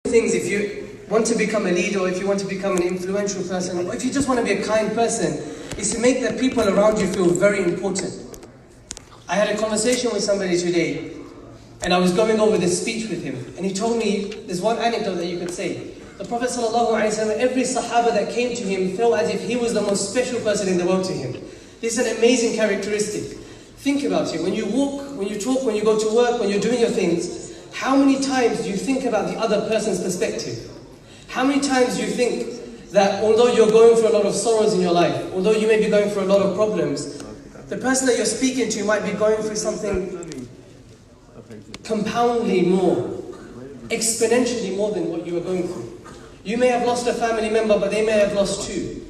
things, if you want to become a leader, or if you want to become an influential person, or if you just want to be a kind person, is to make the people around you feel very important. I had a conversation with somebody today, and I was going over this speech with him, and he told me, there's one anecdote that you could say. The Prophet ﷺ, every Sahaba that came to him felt as if he was the most special person in the world to him. This is an amazing characteristic. Think about it. When you walk, when you talk, when you go to work, when you're doing your things, how many times do you think about the other person's perspective? How many times do you think that although you're going through a lot of sorrows in your life, although you may be going through a lot of problems, the person that you're speaking to might be going through something compoundly more, exponentially more than what you are going through. You may have lost a family member, but they may have lost two.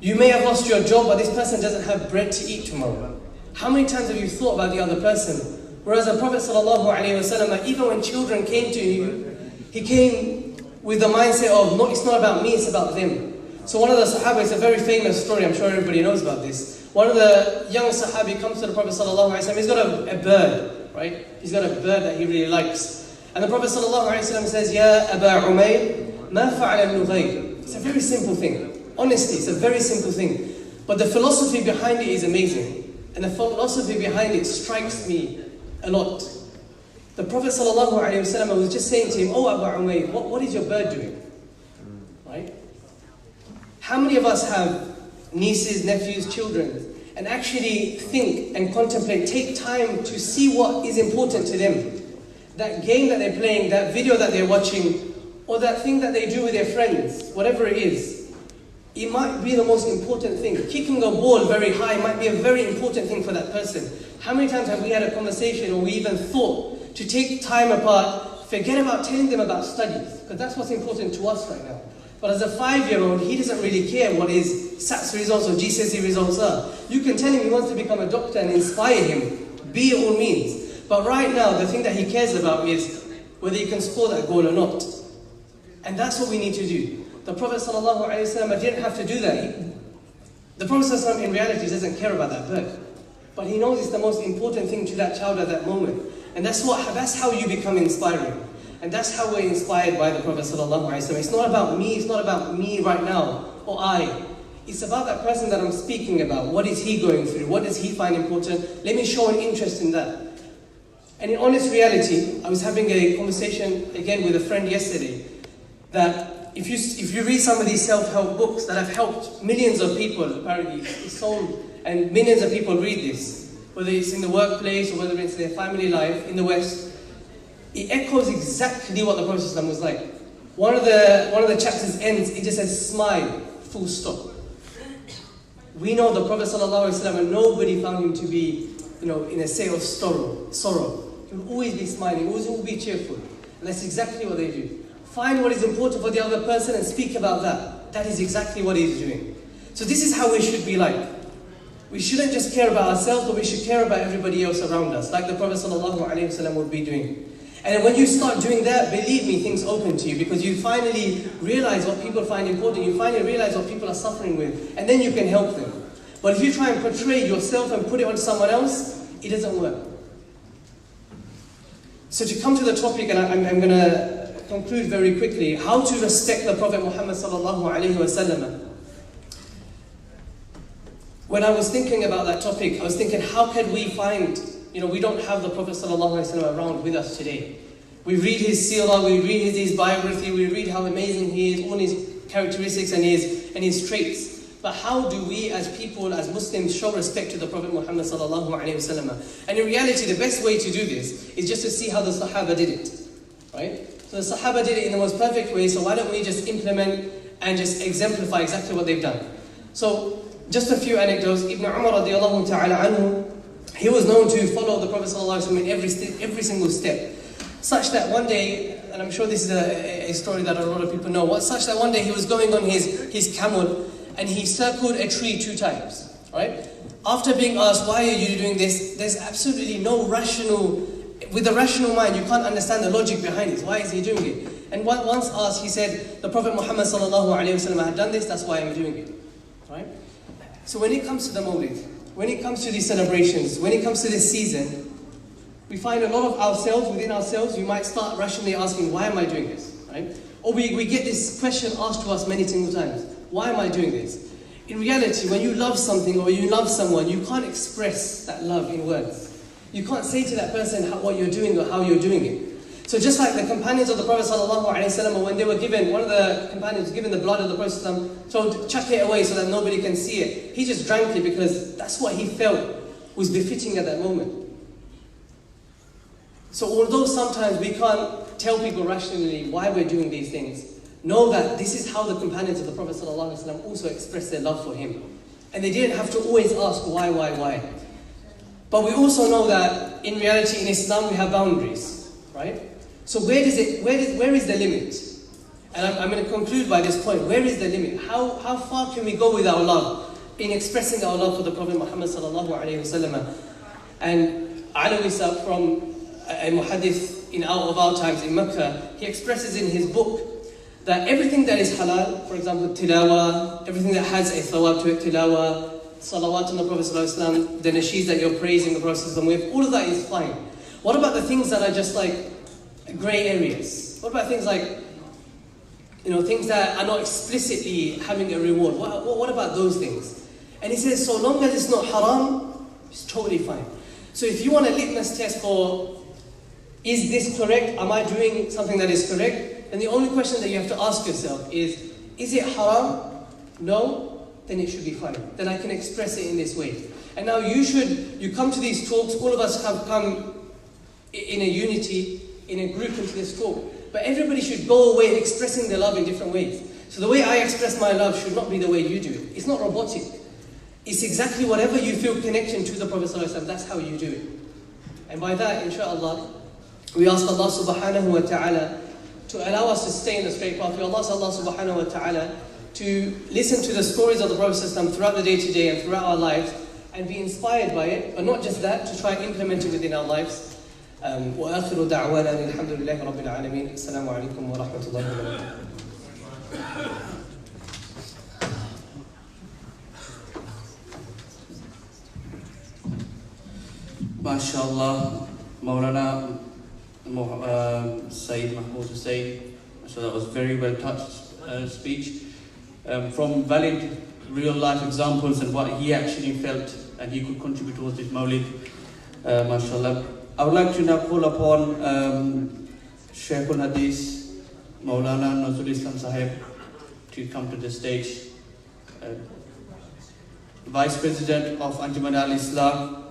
You may have lost your job, but this person doesn't have bread to eat tomorrow. How many times have you thought about the other person? Whereas the Prophet ﷺ, even when children came to him, he came with the mindset of, no, it's not about me, it's about them. So one of the Sahaba, it's a very famous story, I'm sure everybody knows about this. One of the young Sahabi comes to the Prophet ﷺ, he's got a bird, right? He's got a bird that he really likes. And the Prophet ﷺ says, Ya Aba Umayr, ma fa'ala al-Nughayr. It's a very simple thing. Honestly, it's a very simple thing. But the philosophy behind it is amazing. And the philosophy behind it strikes me a lot. The Prophet ﷺ was just saying to him, Oh Abu Umayr, what is your bird doing? Right? How many of us have nieces, nephews, children, and actually think and contemplate, take time to see what is important to them? That game that they're playing, that video that they're watching, or that thing that they do with their friends, whatever it is, it might be the most important thing. Kicking a ball very high might be a very important thing for that person. How many times have we had a conversation, or we even thought to take time apart, forget about telling them about studies, because that's what's important to us right now. But as a 5-year-old, he doesn't really care what his SATs results or GCSE results are. You can tell him he wants to become a doctor and inspire him, be it all means. But right now, the thing that he cares about is whether he can score that goal or not. And that's what we need to do. The Prophet ﷺ didn't have to do that. The Prophet ﷺ in reality doesn't care about that bird. But he knows it's the most important thing to that child at that moment. And that's how you become inspiring. And that's how we're inspired by the Prophet ﷺ. It's not about me right now, or I. It's about that person that I'm speaking about. What is he going through? What does he find important? Let me show an interest in that. And in honest reality, I was having a conversation again with a friend yesterday, that if you read some of these self-help books that have helped millions of people, apparently it's sold, and millions of people read this, whether it's in the workplace or whether it's their family life in the West, it echoes exactly what the Prophet was like. One of the chapters ends, it just says smile, full stop. We know the Prophet ﷺ, nobody found him to be, in a state of sorrow. He would always be smiling, always be cheerful. And that's exactly what they do. Find what is important for the other person and speak about that. That is exactly what he's doing. So this is how we should be like. We shouldn't just care about ourselves, but we should care about everybody else around us, like the Prophet ﷺ would be doing. And when you start doing that, believe me, things open to you, because you finally realize what people find important, you finally realize what people are suffering with, and then you can help them. But if you try and portray yourself and put it on someone else, it doesn't work. So to come to the topic, and I'm going to conclude very quickly, how to respect the Prophet Muhammad ﷺ. When I was thinking about that topic, I was thinking, how can we find, we don't have the Prophet ﷺ around with us today. We read his seerah, we read his biography, we read how amazing he is, all his characteristics and his traits. But how do we as people, as Muslims, show respect to the Prophet Muhammad ﷺ? And in reality, the best way to do this is just to see how the Sahaba did it, right? So the Sahaba did it in the most perfect way, so why don't we just implement and just exemplify exactly what they've done? So, just a few anecdotes. Ibn Umar radiallahu ta'ala anhu, he was known to follow the Prophet ﷺ in every single step. Such that one day, and I'm sure this is a story that a lot of people know, such that one day he was going on his camel, and he circled a tree 2 times, right? After being asked, why are you doing this? There's absolutely no with the rational mind, you can't understand the logic behind it. Why is he doing it? And once asked, he said, the Prophet Muhammad ﷺ had done this, that's why I'm doing it, right? So when it comes to the Mawlid, when it comes to these celebrations, when it comes to this season, we find a lot of ourselves, within ourselves, we might start rationally asking, why am I doing this? Right? Or we get this question asked to us many single times, why am I doing this? In reality, when you love something or you love someone, you can't express that love in words. You can't say to that person what you're doing or how you're doing it. So just like the companions of the Prophet ﷺ, when they were given, one of the companions was given the blood of the Prophet ﷺ, told, chuck it away so that nobody can see it. He just drank it because that's what he felt was befitting at that moment. So although sometimes we can't tell people rationally why we're doing these things, know that this is how the companions of the Prophet ﷺ also expressed their love for him. And they didn't have to always ask why. But we also know that in reality in Islam we have boundaries, right? So where is the limit? And I'm going to conclude by this point. Where is the limit? How far can we go with our love in expressing our love for the Prophet Muhammad sallallahu alaihi wasallam? And Alawi Sahib, from a muhaddith of our times in Mecca, he expresses in his book that everything that is halal, for example tilawa, everything that has a thawab to it, tilawa, salawat on the Prophet sallallahu alaihi wasallam, the nasheeds that you're praising the Prophet sallallahu alaihi wasallam with, all of that is fine. What about the things that are just like grey areas? What about things like, things that are not explicitly having a reward? What about those things? And he says, so long as it's not haram, it's totally fine. So if you want a litmus test for, is this correct? Am I doing something that is correct? Then the only question that you have to ask yourself is it haram? No? Then it should be fine. Then I can express it in this way. And now you come to these talks, all of us have come in a unity, in a group into this talk. But everybody should go away expressing their love in different ways. So the way I express my love should not be the way you do it. It's not robotic. It's exactly whatever you feel connection to the Prophet ﷺ, that's how you do it. And by that, inshaAllah, we ask Allah subhanahu wa ta'ala to allow us to stay in the straight path. We ask Allah subhanahu wa ta'ala to listen to the stories of the Prophet ﷺ throughout the day-to-day and throughout our lives and be inspired by it, but not just that, to try and implement it within our lives. وآخر دعوانا الحمد لله رب العالمين السلام عليكم ورحمة الله وبركاته. MashaAllah, Maulana Sayyid Mahmoud Hussain. So that was very well touched speech. From valid real life examples and what he actually felt and he could contribute towards this Mawlid. MashaAllah. I would like to now call upon Shaykh al-Hadith, Maulana Nazrul Islam Sahib, to come to the stage. Vice President of Anjuman al-Islam,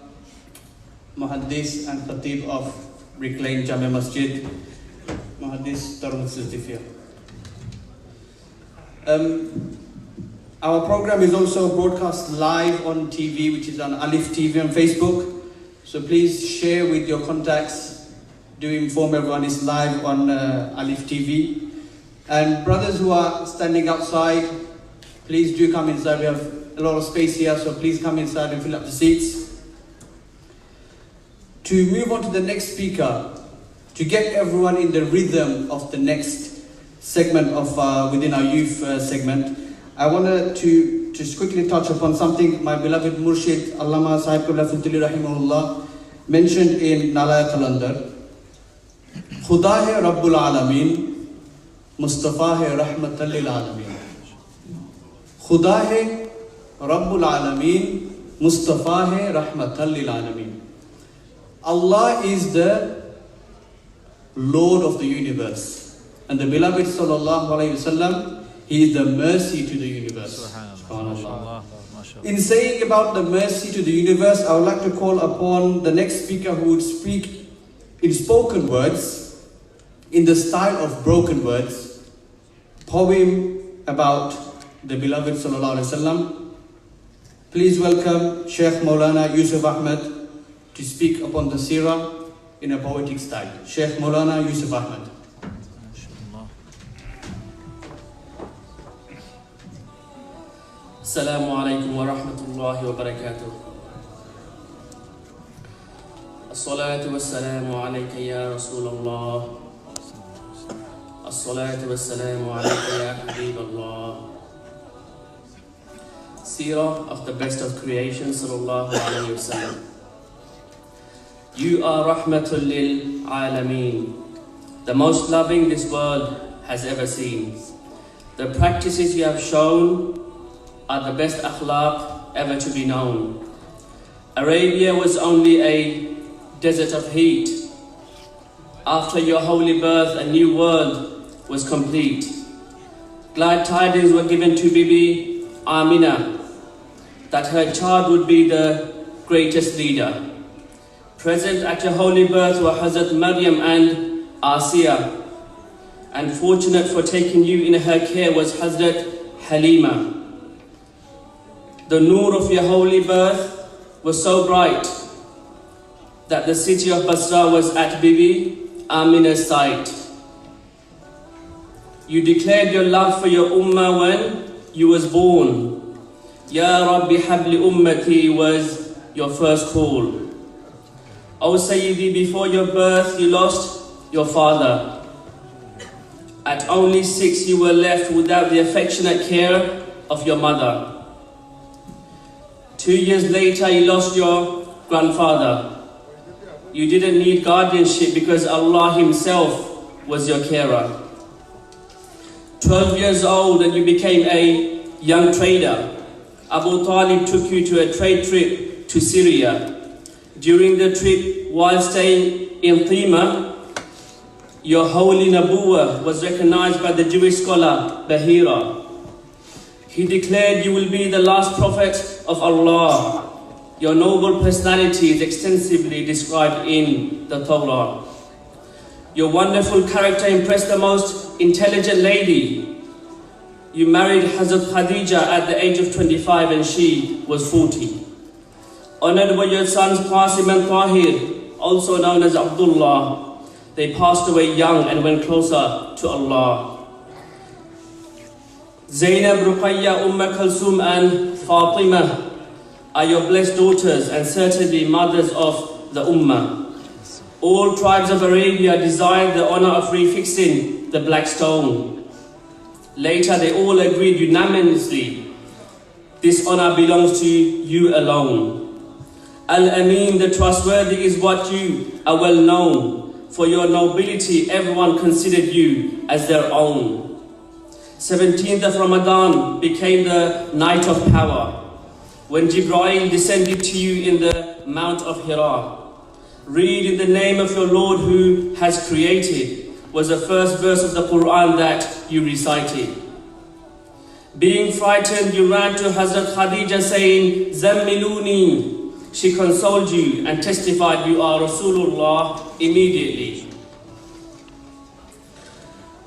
Muhaddis and Khatib of Reclaimed Jami Masjid, Muhaddis Tarun Siddiqiyah. Our program is also broadcast live on TV, which is on Alif TV on Facebook. So please share with your contacts. Do inform everyone it's live on Alif TV. And brothers who are standing outside, please do come inside. We have a lot of space here, so please come inside and fill up the seats. To move on to the next speaker, to get everyone in the rhythm of the next segment of within our youth segment, I wanted to just quickly touch upon something my beloved Murshid Allama Sahib Qibla Funtili Rahimahullah mentioned in Nalaya Qalandar. Khuda hai Rabbul Alameen, Mustafa hai Rahmatan lil Alameen. Khuda hai Rabbul Alameen, Mustafa hai Rahmatan lil Alameen. Allah is the Lord of the universe, and the beloved Sallallahu Alaihi Wasallam, He is the mercy to the universe. SubhanAllah. In saying about the mercy to the universe, I would like to call upon the next speaker who would speak in spoken words, in the style of broken words, poem about the beloved Sallallahu Alaihi Wasallam. Please welcome Sheikh Maulana Yusuf Ahmed to speak upon the seerah in a poetic style. Sheikh Maulana Yusuf Ahmed. Assalamu alaikum wa rahmatullahi wa barakatuh. As-salatu was-salamu alayka ya Rasulullah. As-salatu was-salamu alayka ya Habiballah. Seerah of the best of creation, sallallahu alayhi wa sallam. You are Rahmatul lil Alameen, the most loving this world has ever seen. The practices you have shown are the best akhlaq ever to be known. Arabia was only a desert of heat. After your holy birth, a new world was complete. Glad tidings were given to Bibi Amina that her child would be the greatest leader. Present at your holy birth were Hazrat Maryam and Asiya, and fortunate for taking you in her care was Hazrat Halima. The noor of your holy birth was so bright that the city of Basra was at Bibi Amina's sight. You declared your love for your ummah when you was born. Ya Rabbi Habli Ummati was your first call. O Sayyidi, before your birth you lost your father. At only 6 you were left without the affectionate care of your mother. 2 years later you lost your grandfather. You didn't need guardianship because Allah Himself was your carer. 12 years old and you became a young trader. Abu Talib took you to a trade trip to Syria. During the trip, while staying in Thima, your holy Nabuwah was recognized by the Jewish scholar Bahira. He declared you will be the last prophet of Allah. Your noble personality is extensively described in the Torah. Your wonderful character impressed the most intelligent lady. You married Hazrat Khadija at the age of 25 and she was 40. Honored were your sons Qasim and Tahir, also known as Abdullah. They passed away young and went closer to Allah. Zainab, Ruqayya, Kalsum and Fatima are your blessed daughters and certainly mothers of the Ummah. All tribes of Arabia desired the honor of refixing the black stone. Later they all agreed unanimously, this honor belongs to you alone. Al-Amin, the trustworthy, is what you are well known. For your nobility, everyone considered you as their own. 17th of Ramadan became the night of power, when Jibreel descended to you in the Mount of Hira. Read in the name of your Lord who has created was the first verse of the Quran that you recited. Being frightened, you ran to Hazrat Khadija saying, Zammiluni. She consoled you and testified you are Rasulullah immediately.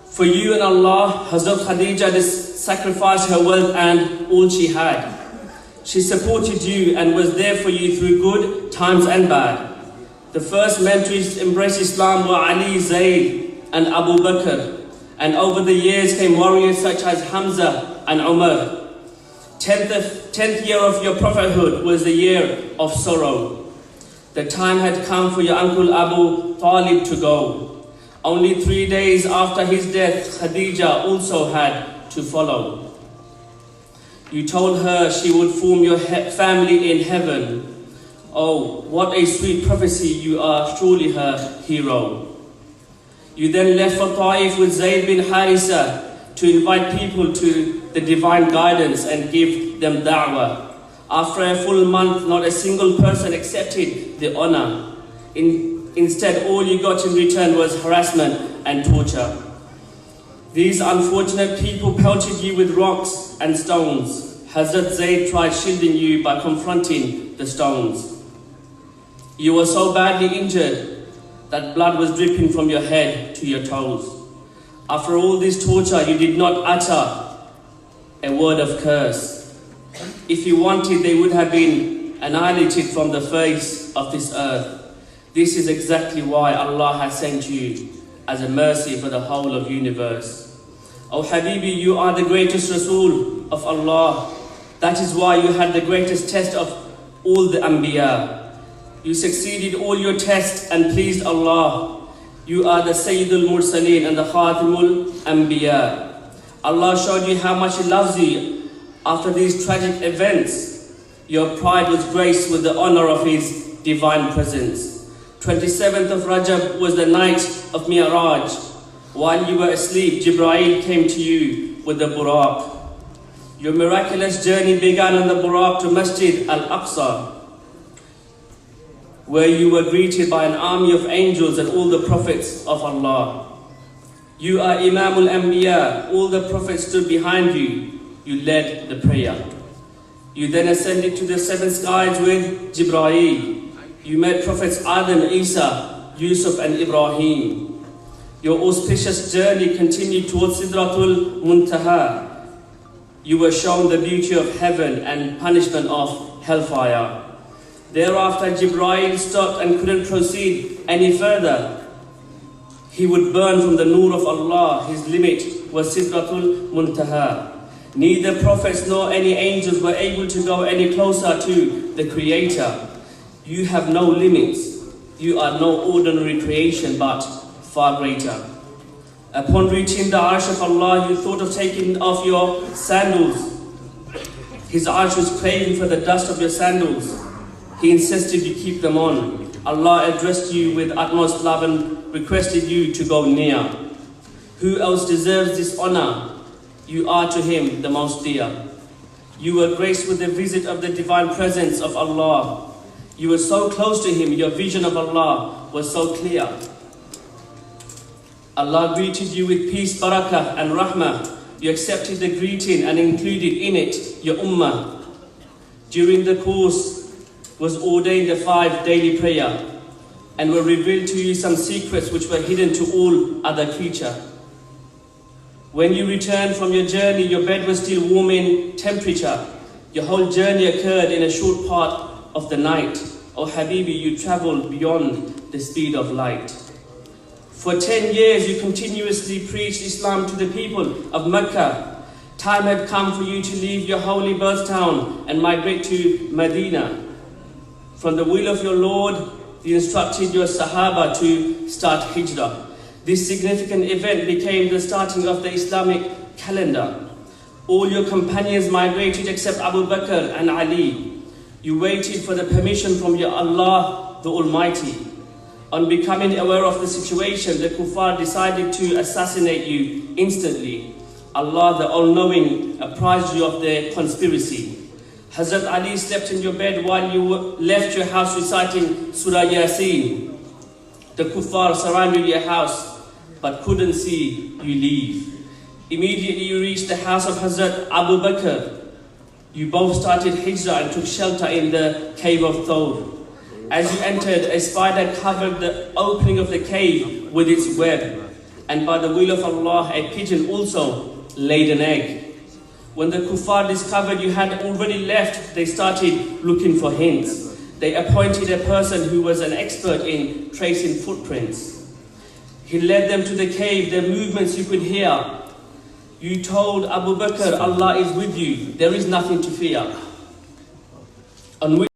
For you and Allah, Hazrat Khadija sacrificed her wealth and all she had. She supported you and was there for you through good times and bad. The first men to embrace Islam were Ali, Zayd and Abu Bakr. And over the years came warriors such as Hamza and Umar. 10th year of your prophethood was the year of sorrow. The time had come for your uncle Abu Talib to go. Only 3 days after his death, Khadija also had to follow. You told her she would form your family in heaven. Oh, what a sweet prophecy, you are truly her hero. You then left for Taif with Zayd bin Harisa to invite people to the divine guidance and give them da'wah. After a full month, not a single person accepted the honor. Instead, all you got in return was harassment and torture. These unfortunate people pelted you with rocks and stones. Hazrat Zayd tried shielding you by confronting the stones. You were so badly injured that blood was dripping from your head to your toes. After all this torture, you did not utter a word of curse. If you wanted, they would have been annihilated from the face of this earth. This is exactly why Allah has sent you as a mercy for the whole of universe. O Habibi, you are the greatest Rasul of Allah. That is why you had the greatest test of all the Anbiya. You succeeded all your tests and pleased Allah. You are the Sayyidul Mursaleen and the Khatimul Anbiya. Allah showed you how much He loves you. After these tragic events, your pride was graced with the honor of His divine presence. 27th of Rajab was the night of Mi'raj. While you were asleep, Jibreel came to you with the Buraq. Your miraculous journey began on the Buraq to Masjid Al-Aqsa, where you were greeted by an army of angels and all the prophets of Allah. You are Imamul Anbiya. All the prophets stood behind you. You led the prayer. You then ascended to the 7 skies with Jibreel. You met Prophets Adam, Isa, Yusuf and Ibrahim. Your auspicious journey continued towards Sidratul Muntaha. You were shown the beauty of heaven and punishment of hellfire. Thereafter, Jibreel stopped and couldn't proceed any further. He would burn from the nur of Allah. His limit was Sidratul Muntaha. Neither prophets nor any angels were able to go any closer to the Creator. You have no limits. You are no ordinary creation, but far greater. Upon reaching the Arsh of Allah, you thought of taking off your sandals. His Arsh was craving for the dust of your sandals. He insisted you keep them on. Allah addressed you with utmost love and requested you to go near. Who else deserves this honor? You are to Him the most dear. You were graced with the visit of the divine presence of Allah. You were so close to Him, your vision of Allah was so clear. Allah greeted you with peace, barakah and rahmah. You accepted the greeting and included in it your ummah. During the course was ordained a 5 daily prayer, and were revealed to you some secrets which were hidden to all other creature. When you returned from your journey, your bed was still warm in temperature. Your whole journey occurred in a short part of the night. O Habibi, you traveled beyond the speed of light. For 10 years, you continuously preached Islam to the people of Mecca. Time had come for you to leave your holy birth town and migrate to Medina. From the will of your Lord, you instructed your Sahaba to start Hijrah. This significant event became the starting of the Islamic calendar. All your companions migrated except Abu Bakr and Ali. You waited for the permission from your Allah, the Almighty. On becoming aware of the situation, the kuffar decided to assassinate you instantly. Allah, the All-Knowing, apprised you of their conspiracy. Hazrat Ali slept in your bed while you left your house reciting Surah Yasin. The kuffar surrounded your house but couldn't see you leave. Immediately you reached the house of Hazrat Abu Bakr. You both started Hijrah and took shelter in the cave of Thawr. As you entered, a spider covered the opening of the cave with its web, and by the will of Allah, a pigeon also laid an egg. When the kuffar discovered you had already left, they started looking for hints. They appointed a person who was an expert in tracing footprints. He led them to the cave. Their movements you could hear. You told Abu Bakr, Allah is with you. There is nothing to fear. On which